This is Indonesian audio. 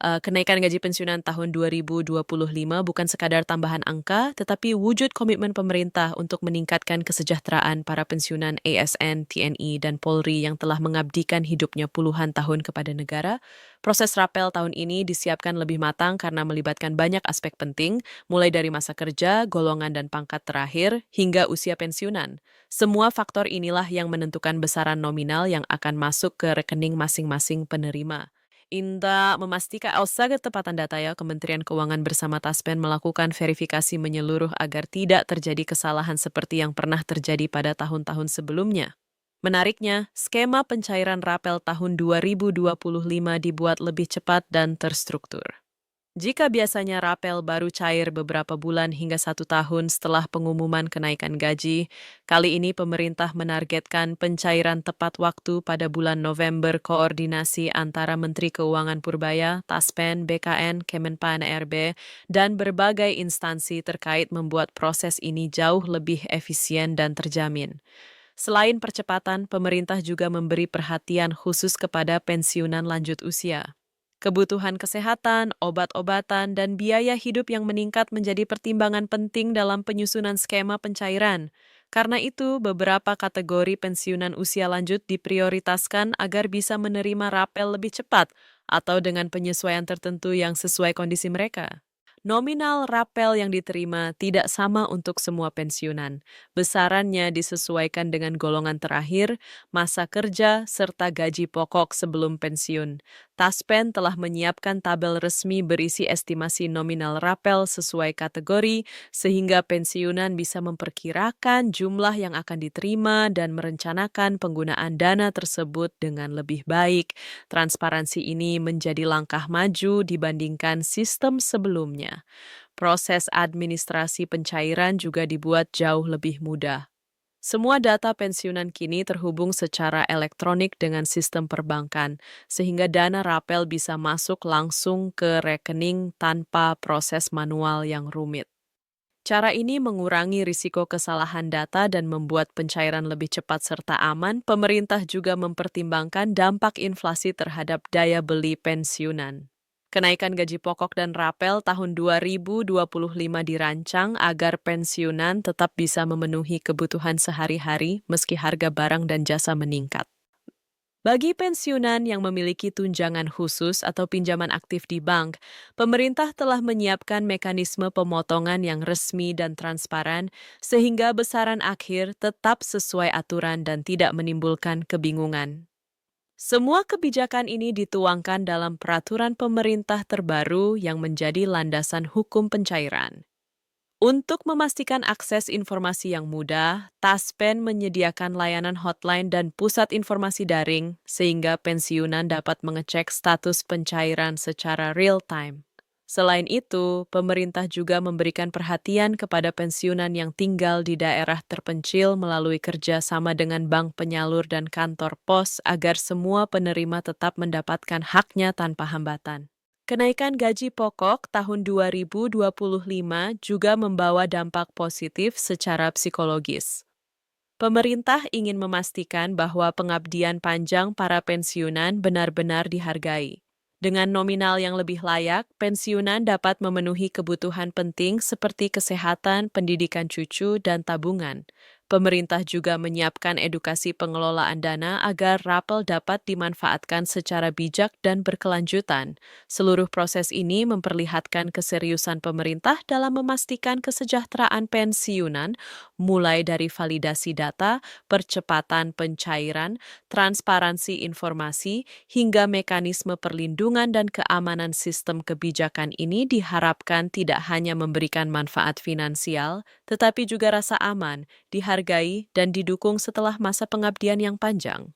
Kenaikan gaji pensiunan tahun 2025 bukan sekadar tambahan angka, tetapi wujud komitmen pemerintah untuk meningkatkan kesejahteraan para pensiunan ASN, TNI, dan Polri yang telah mengabdikan hidupnya puluhan tahun kepada negara. Proses rapel tahun ini disiapkan lebih matang karena melibatkan banyak aspek penting, mulai dari masa kerja, golongan dan pangkat terakhir, hingga usia pensiunan. Semua faktor inilah yang menentukan besaran nominal yang akan masuk ke rekening masing-masing penerima. Inta memastikan ketepatan data ya, Kementerian Keuangan bersama Taspen melakukan verifikasi menyeluruh agar tidak terjadi kesalahan seperti yang pernah terjadi pada tahun-tahun sebelumnya. Menariknya, skema pencairan rapel tahun 2025 dibuat lebih cepat dan terstruktur. Jika biasanya rapel baru cair beberapa bulan hingga 1 tahun setelah pengumuman kenaikan gaji, kali ini pemerintah menargetkan pencairan tepat waktu pada bulan November. Koordinasi antara Menteri Keuangan Purbaya, Taspen, BKN, Kemenpan RB, dan berbagai instansi terkait membuat proses ini jauh lebih efisien dan terjamin. Selain percepatan, pemerintah juga memberi perhatian khusus kepada pensiunan lanjut usia. Kebutuhan kesehatan, obat-obatan, dan biaya hidup yang meningkat menjadi pertimbangan penting dalam penyusunan skema pencairan. Karena itu, beberapa kategori pensiunan usia lanjut diprioritaskan agar bisa menerima rapel lebih cepat atau dengan penyesuaian tertentu yang sesuai kondisi mereka. Nominal rapel yang diterima tidak sama untuk semua pensiunan. Besarannya disesuaikan dengan golongan terakhir, masa kerja, serta gaji pokok sebelum pensiun. Taspen telah menyiapkan tabel resmi berisi estimasi nominal rapel sesuai kategori, sehingga pensiunan bisa memperkirakan jumlah yang akan diterima dan merencanakan penggunaan dana tersebut dengan lebih baik. Transparansi ini menjadi langkah maju dibandingkan sistem sebelumnya. Proses administrasi pencairan juga dibuat jauh lebih mudah. Semua data pensiunan kini terhubung secara elektronik dengan sistem perbankan, sehingga dana rapel bisa masuk langsung ke rekening tanpa proses manual yang rumit. Cara ini mengurangi risiko kesalahan data dan membuat pencairan lebih cepat serta aman. Pemerintah juga mempertimbangkan dampak inflasi terhadap daya beli pensiunan. Kenaikan gaji pokok dan rapel tahun 2025 dirancang agar pensiunan tetap bisa memenuhi kebutuhan sehari-hari meski harga barang dan jasa meningkat. Bagi pensiunan yang memiliki tunjangan khusus atau pinjaman aktif di bank, pemerintah telah menyiapkan mekanisme pemotongan yang resmi dan transparan sehingga besaran akhir tetap sesuai aturan dan tidak menimbulkan kebingungan. Semua kebijakan ini dituangkan dalam peraturan pemerintah terbaru yang menjadi landasan hukum pencairan. Untuk memastikan akses informasi yang mudah, Taspen menyediakan layanan hotline dan pusat informasi daring sehingga pensiunan dapat mengecek status pencairan secara real-time. Selain itu, pemerintah juga memberikan perhatian kepada pensiunan yang tinggal di daerah terpencil melalui kerjasama dengan bank penyalur dan kantor pos agar semua penerima tetap mendapatkan haknya tanpa hambatan. Kenaikan gaji pokok tahun 2025 juga membawa dampak positif secara psikologis. Pemerintah ingin memastikan bahwa pengabdian panjang para pensiunan benar-benar dihargai. Dengan nominal yang lebih layak, pensiunan dapat memenuhi kebutuhan penting seperti kesehatan, pendidikan cucu, dan tabungan. Pemerintah juga menyiapkan edukasi pengelolaan dana agar rapel dapat dimanfaatkan secara bijak dan berkelanjutan. Seluruh proses ini memperlihatkan keseriusan pemerintah dalam memastikan kesejahteraan pensiunan, mulai dari validasi data, percepatan pencairan, transparansi informasi, hingga mekanisme perlindungan dan keamanan. Sistem kebijakan ini diharapkan tidak hanya memberikan manfaat finansial, tetapi juga rasa aman, dihargai, dan didukung setelah masa pengabdian yang panjang.